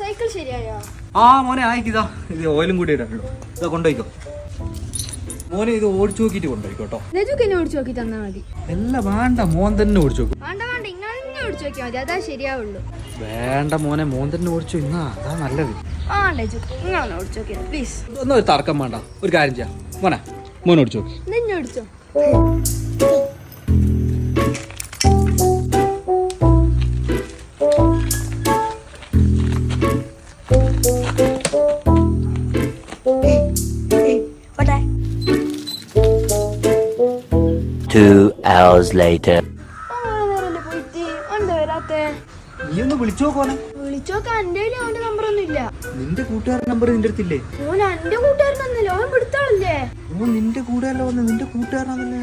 Cycle ശരിയായോ? ആ മോനെ ആയിക്കിതാ, ഇത് ഓയിലും കൂടി ഇടാനുള്ളൂ. ഇതാ കൊണ്ടുപോയിക്കോ മോനെ, ഇത് ഓടിച്ചു നോക്കിട്ട് കൊണ്ടുപോയിക്കോട്ടോ. ഓടിച്ചു നോക്കി തന്നാ മതി. എല്ലാം വേണ്ട, മോൻ തന്നെ ഓടിച്ചു നോക്കും. വേണ്ട വേണ്ട, ഇങ്ങനെ തന്നെ ഓടിച്ചു നോക്കിയാൽ മതി, അതാ ശരിയാവുള്ളൂ. വേണ്ട മോനെ, മോൻ തന്നെ ഓടിച്ചു, ഇന്നാ അതാ നല്ലത്. ആ നിങ്ങളൊന്ന് ഓടിച്ചു നോക്കിയാ പ്ലീസ്. ഒന്നും ഒരു തർക്കം വേണ്ട, ഒരു കാര്യം ചെയ്യാം മോനെ, മോൻ ഓടിച്ചു നോക്കി. നിന്നെ ഓടിച്ചോ. Two hours later. നീ ഒന്ന് വിളിച്ചു നോക്കോനെ. വിളിച്ചോക്കാൻ എന്റെ അവന്റെ നമ്പർ ഒന്നും ഇല്ല. നിന്റെ കൂട്ടുകാരൻ നമ്പർ നിന്റെ അടുത്തില്ലേ? ഓൻ എന്റെ കൂട്ടുകാരനല്ലേ, ഓൻ പിടുത്താളല്ലേ. ഓ നിന്റെ കൂട്ടുകാരല്ല വന്ന്, നിന്റെ കൂട്ടുകാരനല്ലേ?